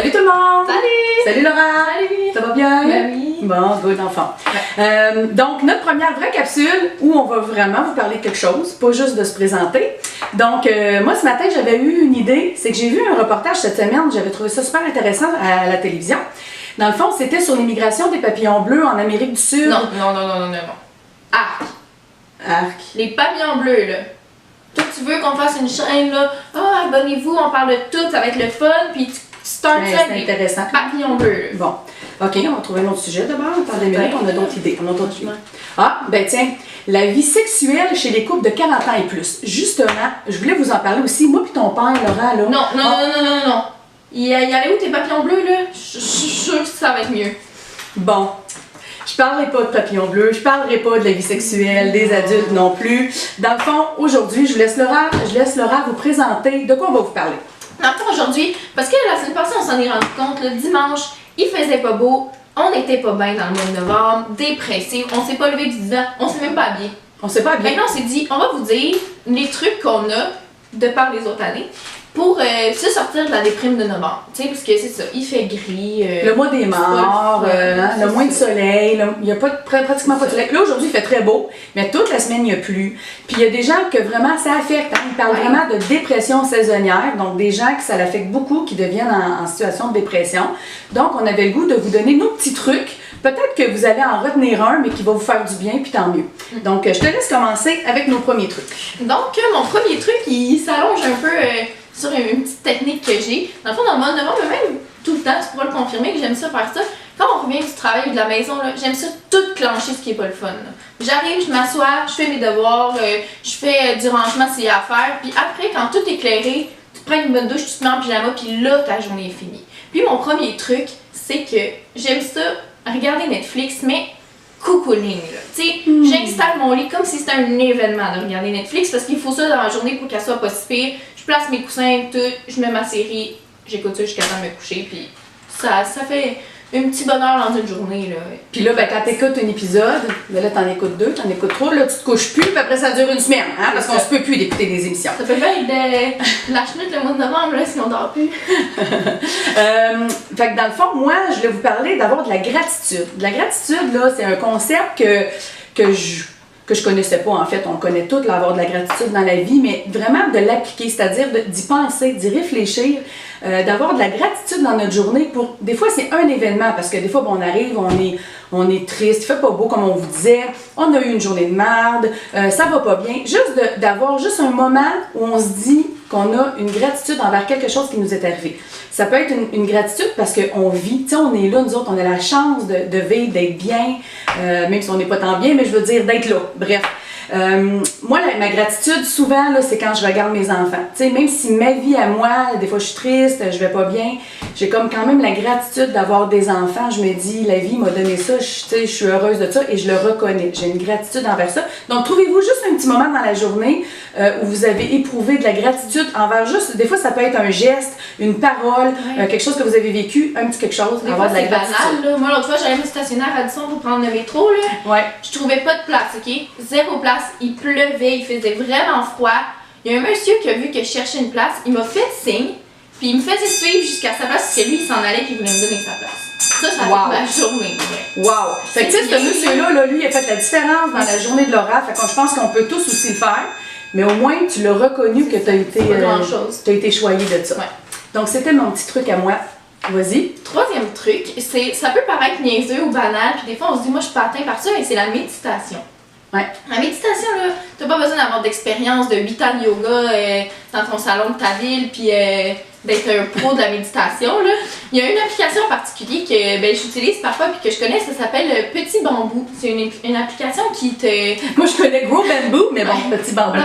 Salut tout le monde! Salut! Salut Laura! Salut! Ça va bien? Ben oui! Bon, good enfant. Ouais. Donc, notre première vraie capsule où on va vraiment vous parler de quelque chose, pas juste de se présenter. Donc, moi ce matin, j'avais eu une idée, c'est que j'ai vu un reportage cette semaine, j'avais trouvé ça super intéressant à la télévision. Dans le fond, c'était sur l'immigration des papillons bleus en Amérique du Sud. Non. Arc! Arc. Les papillons bleus, là. Toi, tu veux qu'on fasse une chaîne, là? Ah, abonnez-vous, on parle de tout, ça va être le fun, puis tu starts Ouais, ça c'est avec les intéressant. papillons bleus. Bon, ok, on va trouver un autre sujet d'abord. Attendez une minute, on a d'autres idées. Ah, ben tiens, la vie sexuelle chez les couples de 40 ans et plus. Justement, je voulais vous en parler aussi. Moi puis ton père, Laurent, là. Non. Y aller où tes papillons bleus, là? Je suis sûre que ça va être mieux. Bon, je parlerai pas de papillons bleus, je parlerai pas de la vie sexuelle, des adultes non plus. Dans le fond, aujourd'hui, je laisse Laura vous présenter de quoi on va vous parler. Dans le fond, aujourd'hui, parce que la semaine passée, on s'en est rendu compte, le dimanche, il faisait pas beau, on était pas bien dans le mois de novembre, dépressifs, on s'est pas levé du divan, on s'est même pas habillé. On sait pas bien. Maintenant, on s'est dit, on va vous dire les trucs qu'on a de par les autres années pour se sortir de la déprime de novembre. Tu sais, parce que c'est ça, il fait gris. Le mois des morts, le moins de soleil, il n'y a pas pratiquement pas de soleil. Là, aujourd'hui, il fait très beau, mais toute la semaine, il n'y a plus. Puis il y a des gens que vraiment ça affecte. Hein? Ils parlent vraiment de dépression saisonnière, donc des gens que ça l'affecte beaucoup, qui deviennent en situation de dépression. Donc, on avait le goût de vous donner nos petits trucs. Peut-être que vous allez en retenir un, mais qui va vous faire du bien, puis tant mieux. Donc, je te laisse commencer avec nos premiers trucs. Donc, mon premier truc, il s'allonge un peu sur une petite technique que j'ai. Dans le fond, dans le mois de novembre, même tout le temps, tu pourras le confirmer que j'aime ça faire ça. Quand on revient du travail ou de la maison, j'aime ça tout clencher, ce qui est pas le fun. J'arrive, je m'assois, je fais mes devoirs, je fais du rangement s'il y a à faire, puis après, quand tout est éclairé, tu prends une bonne douche, tu te mets en pyjama, puis là, ta journée est finie. Puis mon premier truc, c'est que j'aime ça regarder Netflix, mais cocooning, là. Tu sais, j'installe mon lit comme si c'était un événement de regarder Netflix parce qu'il faut ça dans la journée pour qu'elle soit pas si pire. Je place mes coussins, tout, je mets ma série, j'écoute ça jusqu'à temps de me coucher, puis ça fait un petit bonheur dans une journée, là. Puis là, ben, quand t'écoutes un épisode, ben là, t'en écoutes deux, t'en écoutes trois, là, tu te couches plus, puis après, ça dure une semaine, hein, parce qu'on se peut plus d'écouter des émissions. Ça peut bien être de la chenette le mois de novembre, là, si on dort plus. Fait que dans le fond, moi, je voulais vous parler d'avoir de la gratitude. De la gratitude, là, c'est un concept que je connaissais pas, en fait. On connaît tous l'avoir de la gratitude dans la vie, mais vraiment de l'appliquer, c'est-à-dire d'y penser, d'y réfléchir, d'avoir de la gratitude dans notre journée pour... Des fois, c'est un événement, parce que des fois, on arrive, on est triste, il fait pas beau, comme on vous disait, on a eu une journée de merde, ça va pas bien. Juste d'avoir juste un moment où on se dit qu'on a une gratitude envers quelque chose qui nous est arrivé. Ça peut être une gratitude parce qu'on vit, tu sais, on est là, nous autres, on a la chance de vivre, d'être bien, même si on n'est pas tant bien, mais je veux dire d'être là. Bref. Moi, ma gratitude, souvent, là, c'est quand je regarde mes enfants. Tu sais, même si ma vie à moi, des fois je suis triste, je vais pas bien, j'ai comme quand même la gratitude d'avoir des enfants. Je me dis, la vie m'a donné ça, tu sais, je suis heureuse de ça et je le reconnais. J'ai une gratitude envers ça. Donc, trouvez-vous juste un petit moment dans la journée où vous avez éprouvé de la gratitude envers juste, des fois, ça peut être un geste, une parole, quelque chose que vous avez vécu, un petit quelque chose, Des avoir fois, de la c'est gratitude. banal, là. Moi, l'autre fois, j'allais me stationner à Radisson pour prendre le métro, là. Ouais. Je trouvais pas de place, OK? Zéro place. Il pleuvait, il faisait vraiment froid. Il y a un monsieur qui a vu que je cherchais une place. Il m'a fait signe, puis il me faisait suivre jusqu'à sa place parce que lui, il s'en allait puis il voulait me donner sa place. Ça a fait ma journée. Ouais. Wow! Fait que tu sais, ce monsieur-là, là, lui, il a fait la différence dans la journée de Laura. Fait que je pense qu'on peut tous aussi le faire. Mais au moins, tu l'as reconnu que tu as été choyé de ça. Ouais. Donc, c'était mon petit truc à moi. Vas-y. Troisième truc, ça peut paraître niaiseux ou banal, puis des fois on se dit, moi je suis pas atteint par ça, mais c'est la méditation. Ouais. La méditation, là, t'as pas besoin d'avoir d'expérience de 8 ans de yoga dans ton salon de ta ville, puis d'être un pro de la méditation, là. Il y a une application en particulier que j'utilise parfois puis que je connais, ça s'appelle Petit Bambou. C'est une application qui te... Moi, je connais Gros Bamboo, mais bon, Petit Bambou.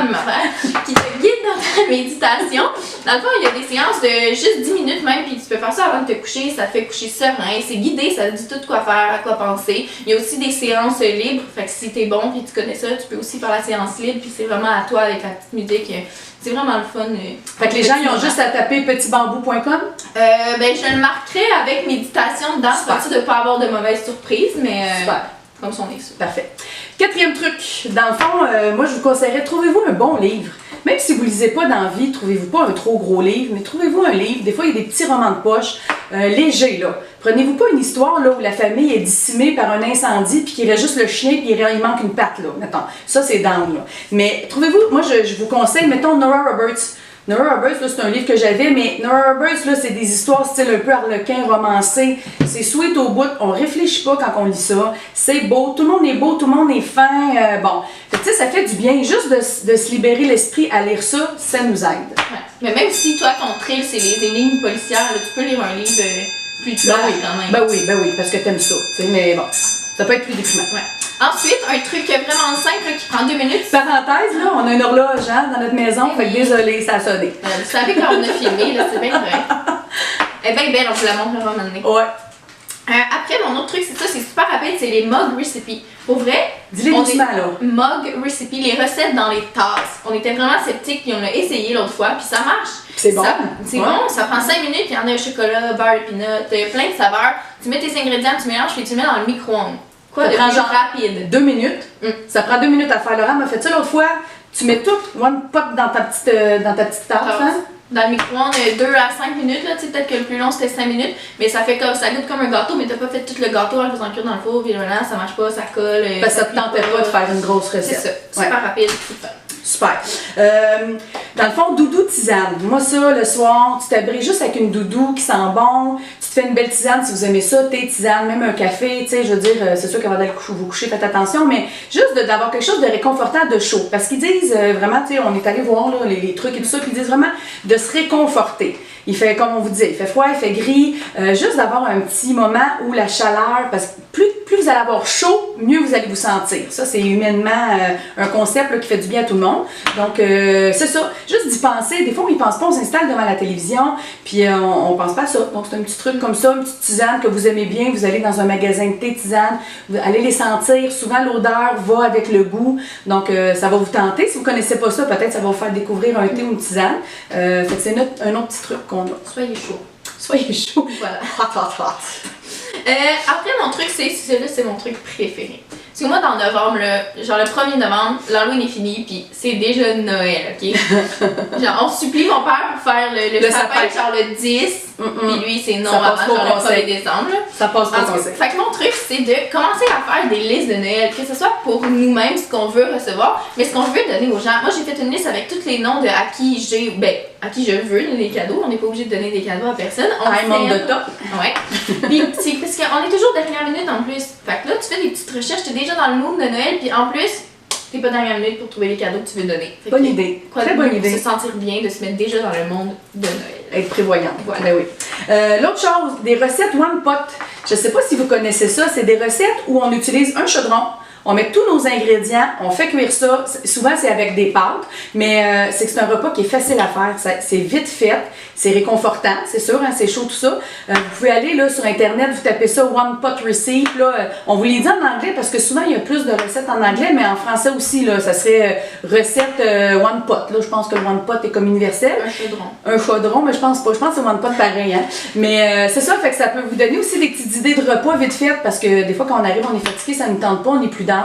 Qui te guide dans ta méditation. Dans le fond, il y a des séances de juste 10 minutes même, puis tu peux faire ça avant de te coucher, ça te fait coucher serein, c'est guidé, ça te dit tout quoi faire, à quoi penser. Il y a aussi des séances libres, fait que si t'es bon puis tu connais ça, tu peux aussi faire la séance libre, puis c'est vraiment à toi avec la petite musique. C'est vraiment le fun. Fait que les gens, ils ont juste à taper petitbambou.com? Je le marquerai avec méditation dedans, c'est parti de ne pas avoir de mauvaises surprises, mais comme son est sûr. Parfait. Quatrième truc, dans le fond, moi je vous conseillerais, trouvez-vous un bon livre. Même si vous ne lisez pas dans la vie, trouvez-vous pas un trop gros livre, mais trouvez-vous un livre. Des fois, il y a des petits romans de poche. léger, là. Prenez-vous pas une histoire là, où la famille est décimée par un incendie puis qu'il reste juste le chien puis il manque une patte, là, mettons. Ça, c'est down, là. Mais trouvez-vous, moi, je vous conseille, mettons, Nora Roberts. Nora Roberts, là, c'est un livre que j'avais, mais Nora Roberts, là, c'est des histoires style un peu harlequin, romancé. C'est sweet au bout, on réfléchit pas quand on lit ça. C'est beau, tout le monde est beau, tout le monde est fin. Bon, fait que, ça fait du bien. Juste de se libérer l'esprit à lire ça, ça nous aide. Ouais. Mais même si toi, ton thrill, c'est les énigmes policières, là, tu peux lire un livre plus clair quand même. Ben oui, parce que t'aimes ça. Mais bon, ça peut être plus déprimant. Ouais. Ensuite, un truc vraiment simple là, qui prend 2 minutes. Parenthèse, là, on a une horloge hein, dans notre maison, fait que désolé, ça a sonné. Vous savez quand on a filmé, là, c'est bien vrai. Elle est bien belle, on vous la montrera maintenant. Ouais. Après, mon autre truc, c'est ça, c'est super rapide, c'est les mug recipes. Pour vrai, dis-les doucement là. Mug recipes, les recettes dans les tasses. On était vraiment sceptiques, puis on l'a essayé l'autre fois, puis ça marche. C'est bon. C'est bon, ça prend 5 minutes, puis il y en a au chocolat, beurre de peanut, plein de saveurs. Tu mets tes ingrédients, tu mélanges, puis tu les mets dans le micro-ondes. Quoi, ça prend genre rapide. 2 minutes. Ça prend 2 minutes à faire. Laurent m'a fait ça l'autre fois. Tu mets tout one pot dans ta petite tasse. Hein? Dans le micro-ondes, 2 à 5 minutes, là, peut-être que le plus long c'était 5 minutes, mais ça fait comme ça goûte comme un gâteau, mais t'as pas fait tout le gâteau en le faisant cuire dans le four, puis voilà, ça marche pas, ça colle. Parce que ça te tentait pas de faire une grosse recette. C'est ça, super rapide, super. Super. Dans le fond, doudou tisane. Moi, ça, le soir, tu t'abrites juste avec une doudou qui sent bon. Tu te fais une belle tisane si vous aimez ça, thé, tisane, même un café. Tu sais, je veux dire, c'est sûr qu'avant d'aller vous coucher, faites attention, mais juste d'avoir quelque chose de réconfortant, de chaud. Parce qu'ils disent vraiment, tu sais, on est allé voir là, les trucs et tout ça, puis ils disent vraiment de se réconforter. Il fait, comme on vous dit, il fait froid, il fait gris. Juste d'avoir un petit moment où la chaleur, parce que plus vous allez avoir chaud, mieux vous allez vous sentir. Ça, c'est humainement un concept là, qui fait du bien à tout le monde. Donc, c'est ça. Juste d'y penser. Des fois, on n'y pense pas, on s'installe devant la télévision, puis on pense pas à ça. Donc, c'est un petit truc comme ça, une petite tisane que vous aimez bien. Vous allez dans un magasin de thé, tisane, vous allez les sentir. Souvent, l'odeur va avec le goût. Donc, ça va vous tenter. Si vous connaissez pas ça, peut-être ça va vous faire découvrir un thé ou une tisane. Fait que c'est un autre petit truc qu'on a. Soyez chaud. Soyez chaud. Voilà. Hot, hot, hot. Après, mon truc, c'est mon truc préféré. Parce que moi, dans novembre, là, genre le 1er novembre, l'Halloween est fini, puis c'est déjà Noël, ok? Genre, on supplie mon père pour faire le sapin, genre le 10, puis lui, c'est non avant, genre le 1er décembre. Là. Ça passe pas conseil. Fait que mon truc, c'est de commencer à faire des listes de Noël, que ce soit pour nous-mêmes, ce qu'on veut recevoir, mais ce qu'on veut donner aux gens. Moi, j'ai fait une liste avec tous les noms de à qui je veux donner des cadeaux. On n'est pas obligé de donner des cadeaux à personne. Un monde de top. Ouais. Puis c'est parce qu'on est toujours dernière minute en plus. Fait que là, tu fais des petites recherches, t'es déjà dans le mood de Noël, puis en plus, t'es pas dernière minute pour trouver les cadeaux que tu veux donner. Fait bonne idée. Très bonne idée. Se sentir bien, de se mettre déjà dans le monde de Noël. Être prévoyante. Voilà. Ben oui. L'autre chose, des recettes One Pot. Je sais pas si vous connaissez ça, c'est des recettes où on utilise un chaudron. On met tous nos ingrédients, on fait cuire ça. Souvent, c'est avec des pâtes, mais c'est un repas qui est facile à faire. C'est vite fait, c'est réconfortant, c'est sûr, hein, c'est chaud tout ça. Vous pouvez aller là, sur Internet, vous tapez ça One Pot Recipe. Là, on vous les dit en anglais parce que souvent, il y a plus de recettes en anglais, mais en français aussi, là, ça serait recette One Pot. Là, je pense que le One Pot est comme universel. Un chaudron. Un chaudron, mais je pense pas. Je pense que c'est One Pot pareil. Hein. Mais c'est ça, fait que ça peut vous donner aussi des petites idées de repas vite faites parce que des fois, quand on arrive, on est fatigué, ça ne tente pas, on est plus down.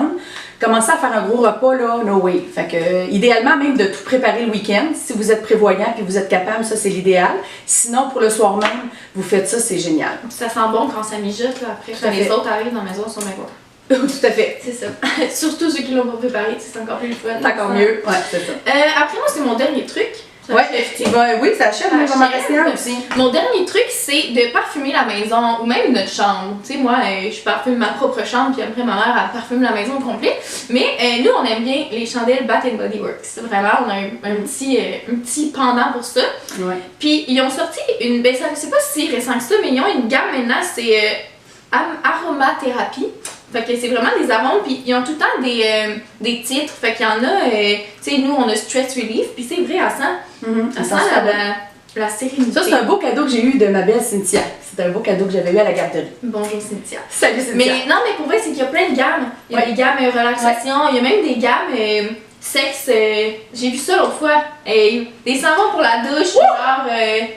Commencez à faire un gros repas, là, no way. Fait que, idéalement, même de tout préparer le week-end. Si vous êtes prévoyant et vous êtes capable, ça, c'est l'idéal. Sinon, pour le soir même, vous faites ça, c'est génial. Ça sent bon quand ça mijote, là, après. Quand les autres arrivent dans la maison, ils sont bien contents. Tout à fait. C'est ça. Surtout ceux qui l'ont pas préparé, c'est encore plus le fun. C'est encore mieux. Ouais, c'est ça. Après, moi, c'est mon dernier truc. Ouais, oui, ça achève, mais j'en rester un aussi. Mon dernier truc, c'est de parfumer la maison ou même notre chambre. Tu sais, moi, je parfume ma propre chambre, puis après, ma mère, elle parfume la maison au complet. Mais nous, on aime bien les chandelles Bath & Body Works. Vraiment, on a un petit pendant pour ça. Ouais. Puis, ils ont sorti une, je sais pas si c'est récent que ça, mais ils ont une gamme maintenant, c'est aromathérapie. Fait que c'est vraiment des arômes, puis ils ont tout le temps des titres. Fait qu'il y en a, tu sais, nous on a Stress Relief, puis c'est vrai, elle sent la sérénité. Ça, c'est un beau cadeau que j'ai eu de ma belle Cynthia. C'est un beau cadeau que j'avais eu à la garderie. Bonjour Cynthia. Salut Cynthia. Mais non, mais pour vrai, c'est qu'il y a plein de gammes. Il y a des gammes relaxation, il y a même des gammes sexe. J'ai vu ça l'autre fois. Des savons pour la douche, genre.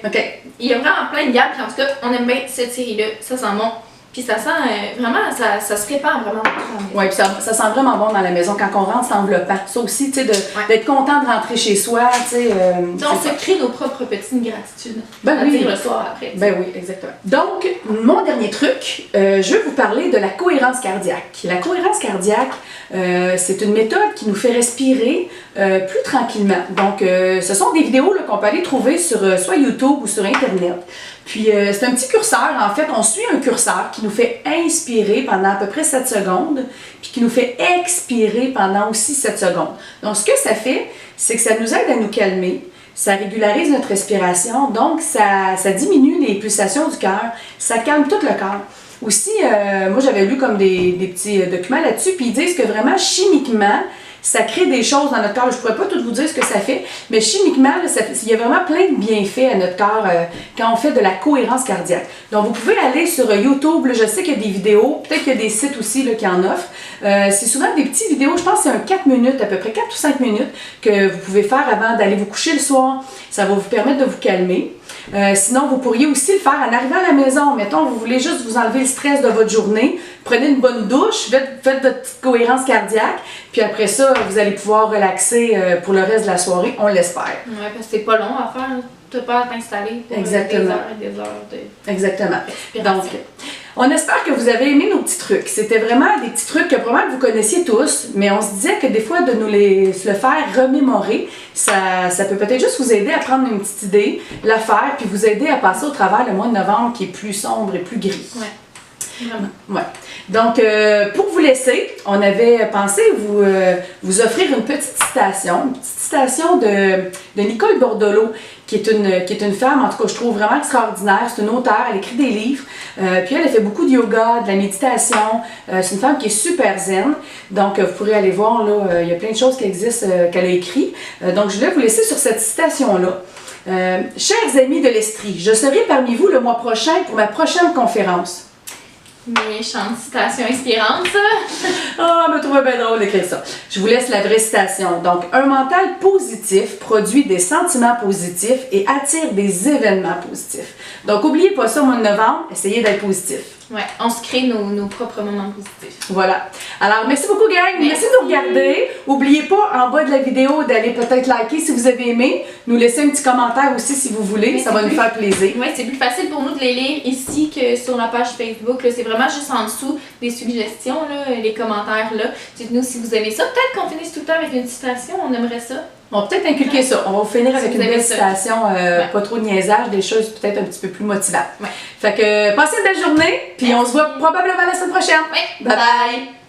OK. Il y a vraiment plein de gammes, puis en tout cas, on aime bien cette série-là. Ça sent bon. Puis ça sent vraiment, ça se répand vraiment beaucoup. Oui, puis ça sent vraiment bon dans la maison quand on rentre, c'est enveloppant. Ça aussi, tu sais, d'être content de rentrer chez soi, tu sais. On se crée nos propres petites gratitudes. Ben oui. Dire le soir après. Ben oui, exactement. Donc, mon dernier truc, je vais vous parler de la cohérence cardiaque. La cohérence cardiaque, c'est une méthode qui nous fait respirer plus tranquillement. Donc, ce sont des vidéos qu'on peut aller trouver sur soit YouTube ou sur Internet. Puis, c'est un petit curseur. En fait, on suit un curseur qui nous fait inspirer pendant à peu près 7 secondes, puis qui nous fait expirer pendant aussi 7 secondes. Donc, ce que ça fait, c'est que ça nous aide à nous calmer. Ça régularise notre respiration, donc ça diminue les pulsations du cœur, ça calme tout le corps. Aussi, moi j'avais lu comme des petits documents là-dessus, puis ils disent que vraiment chimiquement, ça crée des choses dans notre corps. Je ne pourrais pas tout vous dire ce que ça fait, mais chimiquement, il y a vraiment plein de bienfaits à notre corps quand on fait de la cohérence cardiaque. Donc, vous pouvez aller sur YouTube, là, je sais qu'il y a des vidéos, peut-être qu'il y a des sites aussi là, qui en offrent. C'est souvent des petites vidéos, je pense que c'est un 4 minutes, à peu près 4 ou 5 minutes, que vous pouvez faire avant d'aller vous coucher le soir. Ça va vous permettre de vous calmer. Sinon, vous pourriez aussi le faire en arrivant à la maison. Mettons, vous voulez juste vous enlever le stress de votre journée, prenez une bonne douche, faites votre petite cohérence cardiaque, puis après ça, vous allez pouvoir relaxer pour le reste de la soirée, on l'espère. Oui, parce que c'est pas long à faire. Tu n'as pas à t'installer pour Exactement. des heures et des heures de Exactement. Donc, on espère que vous avez aimé nos petits trucs. C'était vraiment des petits trucs que probablement vous connaissiez tous, mais on se disait que des fois, de nous le faire remémorer, ça peut peut-être juste vous aider à prendre une petite idée, la faire, puis vous aider à passer au travers le mois de novembre qui est plus sombre et plus gris. Oui. Vraiment. Ouais. Donc, pour vous laisser, on avait pensé vous offrir une petite citation de Nicole Bordelot, qui est une femme, en tout cas, je trouve vraiment extraordinaire. C'est une auteure, elle écrit des livres, puis elle fait beaucoup de yoga, de la méditation. C'est une femme qui est super zen. Donc, vous pourrez aller voir, là, il y a plein de choses qui existent qu'elle a écrites. Donc, je voulais vous laisser sur cette citation-là. Chers amis de l'Estrie, je serai parmi vous le mois prochain pour ma prochaine conférence. Méchante citation inspirante, ça! Ah, je me trouvais bien drôle d'écrire ça. Je vous laisse la vraie citation. Donc, un mental positif produit des sentiments positifs et attire des événements positifs. Donc, n'oubliez pas ça au mois de novembre, essayez d'être positif. Ouais, on se crée nos propres moments positifs. Voilà. Alors, merci beaucoup, gang. Merci de nous regarder. N'oubliez pas, en bas de la vidéo, d'aller peut-être liker si vous avez aimé. Nous laisser un petit commentaire aussi si vous voulez. Mais ça va nous faire plaisir. Oui, c'est plus facile pour nous de les lire ici que sur la page Facebook. C'est vraiment juste en dessous des suggestions, là, les commentaires. Là. Dites-nous si vous aimez ça. Peut-être qu'on finisse tout le temps avec une citation. On aimerait ça. On va peut-être inculquer ça. On va vous finir avec Si une vous belle avez ça. citation, pas trop de niaisage, des choses peut-être un petit peu plus motivantes. Ouais. Fait que passez une belle journée, puis on se voit probablement la semaine prochaine. Ouais. Bye bye!